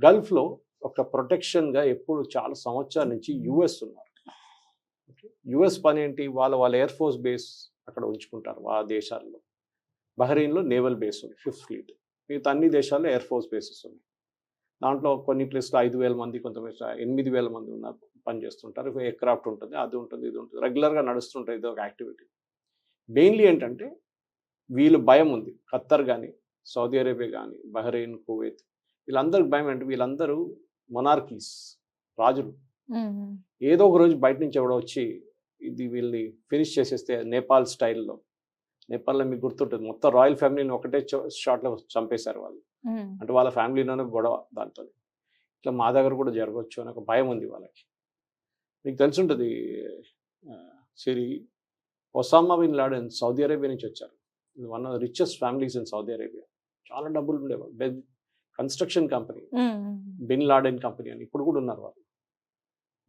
గల్ఫ్లో ఒక ప్రొటెక్షన్గా ఎప్పుడు చాలా సంవత్సరాల నుంచి యుఎస్ ఉన్నారు. యుఎస్ పని ఏంటి, వాళ్ళ ఎయిర్ ఫోర్స్ బేస్ అక్కడ ఉంచుకుంటారు ఆ దేశాల్లో. బహ్రెయిన్లో నేవల్ బేస్ ఉంది, 5th ఫ్లీట్. మిగతా అన్ని దేశాల్లో ఎయిర్ ఫోర్స్ బేసెస్ ఉన్నాయి. దాంట్లో కొన్ని ప్లేస్లో 5,000 మంది, కొంతమంది 8,000 మంది ఉన్నారు, పనిచేస్తుంటారు. ఎయిర్క్రాఫ్ట్ ఉంటుంది, అది ఉంటుంది, ఇది ఉంటుంది, రెగ్యులర్గా నడుస్తుంటుంది. ఇది ఒక యాక్టివిటీ. మెయిన్లీ ఏంటంటే వీళ్ళు భయం ఉంది. ఖత్తర్ కానీ, సౌదీ అరేబియా కానీ, బహ్రెయిన్, కువైత్, వీళ్ళందరికి భయం అంటే వీళ్ళందరూ మొనార్కీస్, రాజులు. ఏదో ఒక రోజు బయట నుంచి ఎవడో వచ్చి ఇది వీళ్ళని ఫినిష్ చేసేస్తే, నేపాల్ స్టైల్లో. నేపాల్లో మీకు గుర్తుంటుంది, మొత్తం రాయల్ ఫ్యామిలీని ఒకటే షాట్లో చంపేశారు వాళ్ళు. అంటే వాళ్ళ ఫ్యామిలీలోనే గొడవ దాంతో. ఇట్లా మా దగ్గర కూడా జరగవచ్చు అని ఒక భయం ఉంది వాళ్ళకి. మీకు తెలుసుంటుంది Siri, Osama bin Laden Saudi Arabia నుంచి వచ్చారు. One of the richest families in Saudi Arabia. చాలా డబ్బులు ఉండేవాళ్ళు. Construction company, bin Laden company అని ఇప్పుడు కూడా ఉన్నారు వాళ్ళు.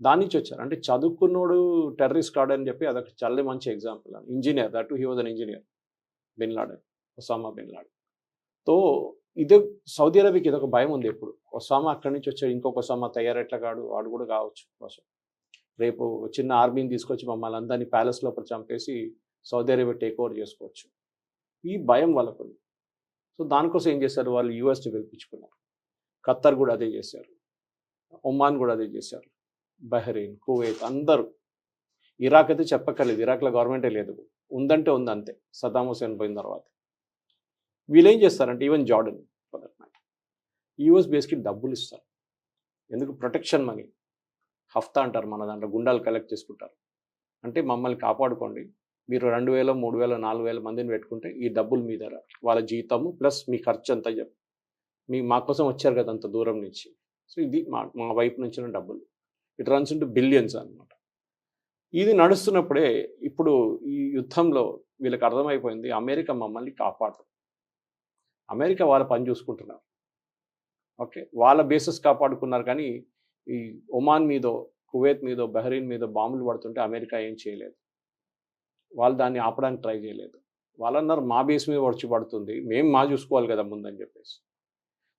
దాని నుంచి వచ్చారు. అంటే చదువుకున్నోడు టెర్రరిస్ట్ కాడు అని చెప్పి అదొక చాలా మంచి example. Engineer, that he was an engineer, bin Laden, Osama bin Laden. తో ఇదే సౌదీ అరేబియాకి ఇదొక భయం ఉంది ఎప్పుడు. ఒసామా అక్కడి నుంచి వచ్చాడు, ఇంకొక ఒసామా తయారెట్లా కాడు, వాడు కూడా కావచ్చు కోసం. రేపు చిన్న ఆర్మీని తీసుకొచ్చి మమ్మల్ని అందరినీ ప్యాలెస్ లోపల చంపేసి సౌదీ అరేబియా టేక్ ఓవర్ చేసుకోవచ్చు. ఈ భయం వాళ్ళకు ఉంది. సో దానికోసం ఏం చేశారు వాళ్ళు, యూఎస్ని పిలిపించుకున్నారు. ఖత్తర్ కూడా అదే చేశారు, ఒమాన్ కూడా అదే చేశారు, బహ్రెయిన్, కువైత్, అందరూ. ఇరాక్ అయితే చెప్పక్కర్లేదు, ఇరాక్లో గవర్నమెంటే లేదు, ఉందంటే ఉంది అంతే, సద్దాం హుసేన్ పోయిన తర్వాత. వీళ్ళు ఏం చేస్తారంటే even Jordan for that matter, US బేస్కి డబ్బులు ఇస్తారు. ఎందుకు, ప్రొటెక్షన్ మనీ, హఫ్తా అంటారు మన దాంట్లో, గుండాలు కలెక్ట్ చేసుకుంటారు. అంటే మమ్మల్ని కాపాడుకోండి, మీరు 2,000, 3,000, 4,000 మందిని పెట్టుకుంటే ఈ డబ్బులు మీ దగ్గర, వాళ్ళ జీతము ప్లస్ మీ ఖర్చు అంతా చెప్పి మా కోసం వచ్చారు కదా అంత దూరం నుంచి, సో ఇది మా వైపు నుంచి డబ్బులు. ఇట్ రన్స్ ఇంటూ బిలియన్స్ అనమాట. ఇది నడుస్తున్నప్పుడే ఇప్పుడు ఈ యుద్ధంలో వీళ్ళకి అర్థమైపోయింది, అమెరికా మమ్మల్ని కాపాడరు, అమెరికా వాళ్ళ పని చూసుకుంటున్నారు. ఓకే, వాళ్ళ బేసెస్ కాపాడుకున్నారు, కానీ ఈ ఒమాన్ మీదో, కువైత్ మీదో, బహ్రెయిన్ మీదో బాంబులు పడుతుంటే అమెరికా ఏం చేయలేదు. వాళ్ళు దాన్ని ఆపడానికి ట్రై చేయలేదు. వాళ్ళన్నారు మా బేస్ మీద వచ్చి పడుతుంది, మేము మా చూసుకోవాలి కదా ముందని చెప్పేసి.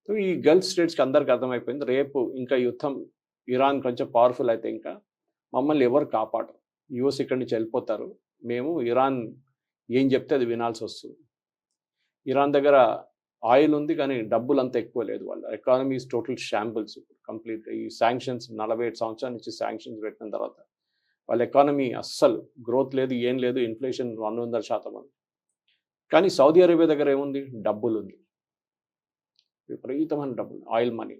సో ఈ గల్ఫ్ స్టేట్స్కి అందరికి అర్థమైపోయింది, రేపు ఇంకా యుద్ధం ఇరాన్ కొంచెం పవర్ఫుల్ అయితే ఇంకా మమ్మల్ని ఎవరు కాపాడరు, యూఎస్ ఇక్కడి నుంచి వెళ్ళిపోతారు, మేము ఇరాన్ ఏం చెప్తే అది వినాల్సి వస్తుంది. ఇరాన్ దగ్గర ఆయిల్ ఉంది కానీ డబ్బులు అంత ఎక్కువ లేదు, వాళ్ళ economy is total shambles. Complete ఈ శాంక్షన్స్ 47 సంవత్సరాల నుంచి శాంక్షన్స్ పెట్టిన తర్వాత వాళ్ళ ఎకానమీ అస్సలు గ్రోత్ లేదు, ఏం లేదు, ఇన్ఫ్లేషన్ 100% ఉంది. కానీ సౌదీ అరేబియా దగ్గర ఏముంది, డబ్బులు ఉంది, విపరీతమైన డబ్బులు, ఆయిల్ మనీ.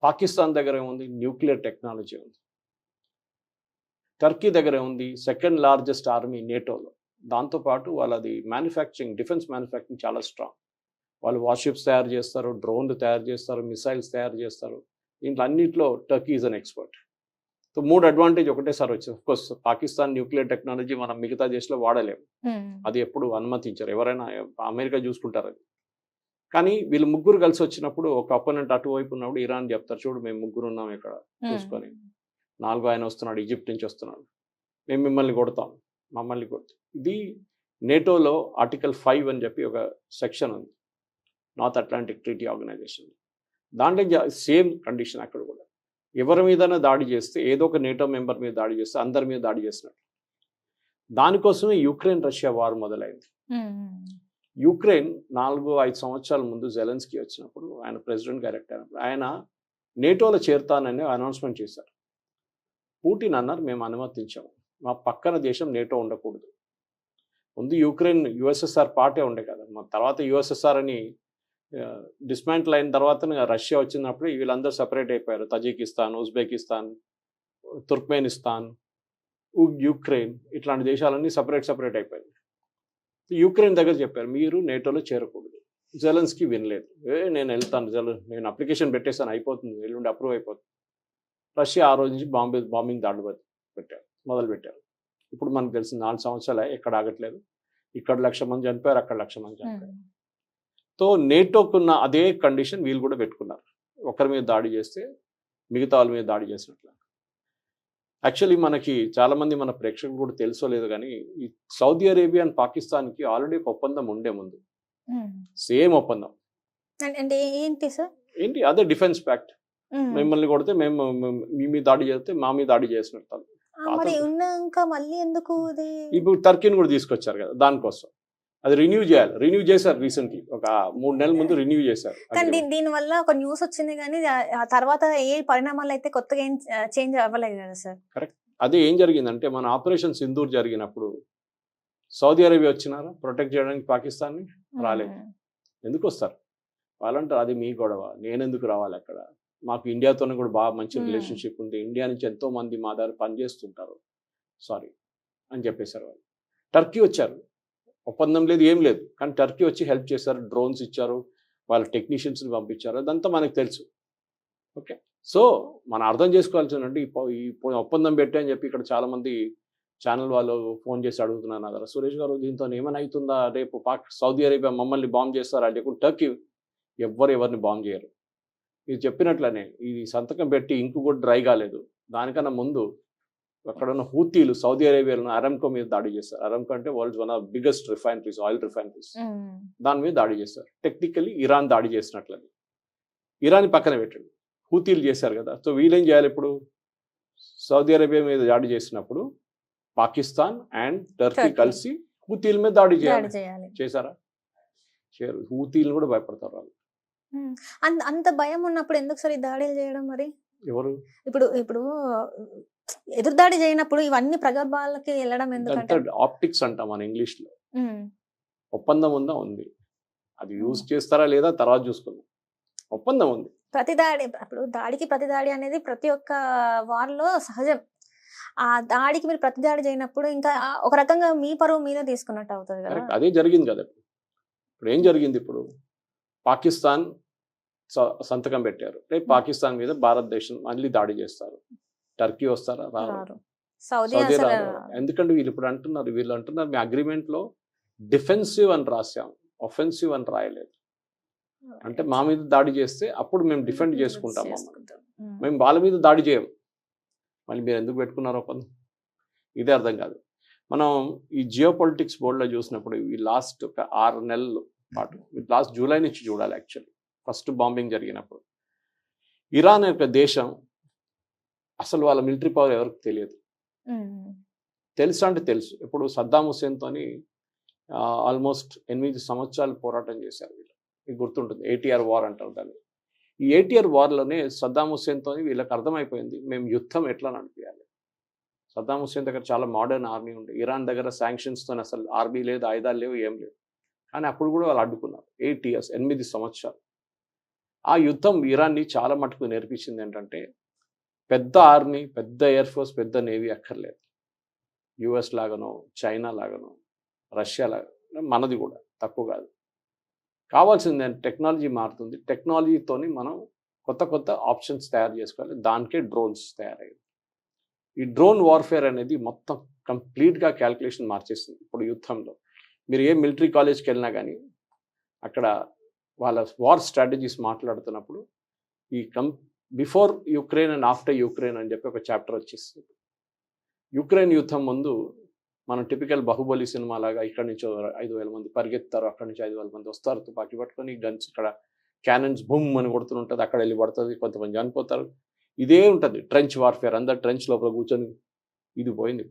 పాకిస్తాన్ దగ్గర ఏముంది, న్యూక్లియర్ టెక్నాలజీ ఉంది. టర్కీ దగ్గర ఉంది, 2nd లార్జెస్ట్ ఆర్మీ నేటోలో. దాంతోపాటు వాళ్ళది మ్యానుఫ్యాక్చరింగ్, డిఫెన్స్ మ్యానుఫ్యాక్చరింగ్ చాలా స్ట్రాంగ్. వాళ్ళు వార్షిప్స్ తయారు చేస్తారు, డ్రోన్లు తయారు చేస్తారు, మిసైల్స్ తయారు చేస్తారు. దీంట్లో అన్నింటిలో Turkey is an expert. So 3 advantage ఒకటేసారి వచ్చింది. అఫ్కోర్స్ పాకిస్తాన్ న్యూక్లియర్ టెక్నాలజీ మనం మిగతా దేశంలో వాడలేము, అది ఎప్పుడు అనుమతించారు, ఎవరైనా అమెరికా చూసుకుంటారు అది. కానీ వీళ్ళు ముగ్గురు కలిసి వచ్చినప్పుడు ఒక అపోనెంట్ అటువైపు ఉన్నప్పుడు ఇరాన్ చెప్తారు, చూడు మేము ముగ్గురు ఉన్నాం ఇక్కడ చూసుకొని, 4వ ఆయన వస్తున్నాడు, ఈజిప్ట్ నుంచి వస్తున్నాడు, మేము మిమ్మల్ని కొడతాం, మమ్మల్ని కొడతాం. ఇది నేటోలో ఆర్టికల్ 5 అని చెప్పి ఒక సెక్షన్ ఉంది, నార్త్ అట్లాంటిక్ ట్రీటీ ఆర్గనైజేషన్. దాంట్లో సేమ్ కండిషన్ అక్కడ కూడా, ఎవరి మీదైనా దాడి చేస్తే, ఏదో ఒక నేటో మెంబర్ మీద దాడి చేస్తే అందరి మీద దాడి చేసినట్టు. దానికోసమే యుక్రెయిన్ రష్యా వార్ మొదలైంది. యుక్రెయిన్ 4-5 సంవత్సరాల ముందు జెలెన్స్కీ వచ్చినప్పుడు, ఆయన ప్రెసిడెంట్గా ఎలక్ట్ అయినప్పుడు ఆయన నేటోలో చేరుతానని అనౌన్స్మెంట్ చేశారు. పుటిన్ అన్నారు, మేము అనుమతించాము, మా పక్కన దేశం నేటో ఉండకూడదు. ముందు యుక్రెయిన్ యుఎస్ఎస్ఆర్ పార్టే ఉండే కదా, మా తర్వాత యుఎస్ఎస్ఆర్ అని డిస్మాంటిల్ అయిన తర్వాత రష్యా వచ్చినప్పుడు వీళ్ళందరూ సపరేట్ అయిపోయారు. తజికిస్తాన్, ఉజ్బెకిస్తాన్, తుర్క్మెనిస్తాన్, యుక్రెయిన్, ఇట్లాంటి దేశాలన్నీ సపరేట్ అయిపోయాయి. యుక్రెయిన్ దగ్గర చెప్పారు, మీరు నేటోలో చేరకూడదు. జెలెన్స్కీ వినలేదు, నేను వెళ్తాను, నేను అప్లికేషన్ పెట్టేసాను, అయిపోతుంది, ఎల్లుండి అప్రూవ్ అయిపోతుంది. రష్యా ఆ రోజు నుంచి బాంబింగ్ దాడి మొదలుపెట్టారు. ఇప్పుడు మనకు తెలిసిన 4 సంవత్సరాలు ఎక్కడ ఆగట్లేదు. ఇక్కడ 1,00,000 మంది చనిపోయారు, అక్కడ 1,00,000 మంది చనిపోయారు. తో నేటోకున్న అదే కండిషన్ వీళ్ళు కూడా పెట్టుకున్నారు, ఒకరి మీద దాడి చేస్తే మిగతా వాళ్ళ మీద దాడి చేసినట్లు. యాక్చువల్లీ మనకి చాలామంది మన ప్రేక్షకులు కూడా తెలుసో లేదు కానీ, ఈ సౌదీ అరేబియా అండ్ పాకిస్తాన్కి ఆల్రెడీ ఒక ఒప్పందం ఉండే ముందు, సేమ్ ఒప్పందం. అంటే ఏంటి సార్? ఏంటి అదే డిఫెన్స్ ప్యాక్ట్. మిమ్మల్ని కొడితే మేము మీ మీద దాడి చేస్తే మా మీద దాడి చేసినట్టు. మరి ఉన్నాక మళ్ళీ ఎందుకు ఇది? ఇప్పుడు టర్కీని కూడా తీసుకొచ్చారు కదా దానికోసం. అది రిన్యూ చేయాలి. రిన్యూ చేశారు రీసెంట్లీ, ఒక 3 నెలల ముందు రిన్యూ చేశారు. కానీ దీని వల్ల ఒక న్యూస్ వచ్చింది కానీ ఆ తర్వాత ఏ పరిణామాలు అయితే కొత్తగా ఏం చేంజ్ అవ్వలేదు కదా సార్. కరెక్ట్. అదే ఏం జరిగిందంటే మన ఆపరేషన్ సింధూర్ జరిగినప్పుడు సౌదీ అరేబియా వచ్చినారా ప్రొటెక్ట్ చేయడానికి పాకిస్తాన్ని? రాలేదు. ఎందుకు వస్తారు? వాళ్ళంటారు అది మీ గొడవ, నేనెందుకు రావాలి అక్కడ, మాకు ఇండియాతోనే కూడా బాగా మంచి రిలేషన్షిప్ ఉంది, ఇండియా నుంచి ఎంతో మంది మా దగ్గర పనిచేస్తుంటారు, సారీ అని చెప్పేశారు వాళ్ళు. టర్కీ వచ్చారు, ఒప్పందం లేదు ఏం లేదు, కానీ టర్కీ వచ్చి హెల్ప్ చేశారు, డ్రోన్స్ ఇచ్చారు, వాళ్ళ టెక్నీషియన్స్ని పంపించారు, అదంతా మనకు తెలుసు. ఓకే, సో మనం అర్థం చేసుకోవాల్సిందంటే ఈ ఒప్పందం పెట్టే అని చెప్పి ఇక్కడ చాలామంది ఛానల్ వాళ్ళు ఫోన్ చేసి అడుగుతున్నారు నా దగ్గర, సురేష్ గారు దీంతో ఏమైనా అవుతుందా, రేపు సౌదీ అరేబియా మమ్మల్ని బాంబ్ చేస్తారా, లేకుంటే టర్కీ ఎవరిని బాంబ్ చేయరు. మీరు చెప్పినట్లనే ఈ సంతకం పెట్టి ఇంకు కూడా డ్రై కాలేదు, దానికన్నా ముందు అక్కడ ఉన్న హూతీలు సౌదీ అరేబియాలో అరామ్కో మీద దాడి చేస్తారు. అరామ్కో అంటే world's one of biggest refineries, oil refineries, దాని మీద దాడి చేస్తారు. టెక్నికల్లీ ఇరాన్ దాడి చేసినట్లని, ఇరాన్ పక్కన పెట్టండి, హూతీలు చేశారు కదా. సో వీళ్ళేం చేయాలి ఇప్పుడు, సౌదీ అరేబియా మీద దాడి చేసినప్పుడు పాకిస్తాన్ అండ్ టర్కీ కలిసి హూతీల మీద దాడి చేయాలి. చేశారా? చేయరు. హూతీలు కూడా భయపడతారు వాళ్ళు. అంత భయం ఉన్నప్పుడు ఎందుకు సరే దాడులు చేయడం? మరి ఎవరు ఇప్పుడు ఎదురుదాడి చేయనప్పుడు ఇవన్నీ ప్రగల్భాలకి వెళ్ళడం ఎందుకంటే ఆప్టిక్స్ అంటాం మన ఇంగ్లీష్ లో. ఒప్పందం ఉందా? ఉంది. అది యూజ్ చేస్తారా లేదా తర్వాత చూసుకుందాం. ఒప్పందం ఉంది. ప్రతిదాడి, అప్పుడు దాడికి ప్రతిదాడి అనేది ప్రతి ఒక్క వార్లో సహజం. ఆ దాడికి మీరు ప్రతిదాడి చేయనప్పుడు ఇంకా ఒక రకంగా మీ పరువు మీద తీసుకున్నట్టు అవుతుంది కదా. అదే జరిగింది కదా. ఇప్పుడు ఏం జరిగింది, ఇప్పుడు పాకిస్తాన్ సంతకం పెట్టారు, రేపు పాకిస్తాన్ మీద భారతదేశం మళ్ళీ దాడి చేస్తారు, టర్కీ వస్తారా? రారు. సౌదీ రారు. ఎందుకంటే వీళ్ళు అంటున్నారు మీ అగ్రిమెంట్ లో డిఫెన్సివ్ అని రాసాం, ఒఫెన్సివ్ అని రాయలేదు. అంటే మా మీద దాడి చేస్తే అప్పుడు మేము డిఫెండ్ చేసుకుంటాం, మేము వాళ్ళ మీద దాడి చేయం, మళ్ళీ మీరు ఎందుకు పెట్టుకున్నారో ఒప్పందం? ఇదే అర్థం కాదు. మనం ఈ జియో పొలిటిక్స్ బోర్డులో చూసినప్పుడు ఈ లాస్ట్ ఒక 6 నెలల పాటు, లాస్ట్ జూలై నుంచి చూడాలి యాక్చువల్లీ, ఫస్ట్ బాంబింగ్ జరిగినప్పుడు ఇరాన్ యొక్క దేశం అసలు వాళ్ళ మిలిటరీ పవర్ ఎవరికి తెలియదు. తెలుసా అంటే తెలుసు. ఇప్పుడు సద్దాం హుస్సేన్తోని ఆల్మోస్ట్ 8 సంవత్సరాలు పోరాటం చేశారు వీళ్ళు, మీకు గుర్తుంటుంది, ATR వార్ అంటారు దాన్ని. ఈ ATR వార్లోనే సద్దాం హుస్సేన్తో వీళ్ళకి అర్థమైపోయింది మేము యుద్ధం ఎట్లా నడిపించాలి. సద్దాం హుస్సేన్ దగ్గర చాలా మోడర్న్ ఆర్మీ ఉంది, ఇరాన్ దగ్గర శాంక్షన్స్తో అసలు ఆర్మీ లేదు, ఆయుధాలు లేవు, ఏం లేవు, కానీ అప్పుడు కూడా వాళ్ళు అడ్డుకున్నారు. 8 years, 8 సంవత్సరాలు. ఆ యుద్ధం ఇరాన్ని చాలా మటుకు నేర్పించింది ఏంటంటే పెద్ద ఆర్మీ, పెద్ద ఎయిర్ ఫోర్స్, పెద్ద నేవీ అక్కర్లేదు. US లాగానో, చైనా లాగానో, రష్యా లాగా, మనది కూడా తక్కువ కాదు. కావాల్సింది టెక్నాలజీ మారుతుంది, టెక్నాలజీతోని మనం కొత్త ఆప్షన్స్ తయారు చేసుకోవాలి. దానికే డ్రోన్స్ తయారయ్యాయి. ఈ డ్రోన్ వార్ఫేర్ అనేది మొత్తం కంప్లీట్గా క్యాల్కులేషన్ మార్చేసింది. ఇప్పుడు యుద్ధంలో మీరు ఏ మిలిటరీ కాలేజ్కి వెళ్ళినా కానీ అక్కడ వాళ్ళ వార్ స్ట్రాటజీస్ మాట్లాడుతున్నప్పుడు ఈ before Ukraine and after Ukraine అని చెప్పి ఒక చాప్టర్ వచ్చేస్తుంది. యుక్రెయిన్ యుద్ధం ముందు మనం టిపికల్ బాహుబలి సినిమా లాగా ఇక్కడి నుంచి 5,000 మంది పరిగెత్తారు, అక్కడి నుంచి 5,000 మంది వస్తారు తుపాకీ పట్టుకొని, గన్స్ ఇక్కడ క్యానన్స్ బూమ్ అని కొడుతుంటుంది, అక్కడ వెళ్ళి పడుతుంది, కొంతమంది చనిపోతారు, ఇదే ఉంటుంది ట్రెంచ్ వార్ఫేర్. అందరు ట్రెంచ్ లోపల కూర్చొని, ఇది పోయింది.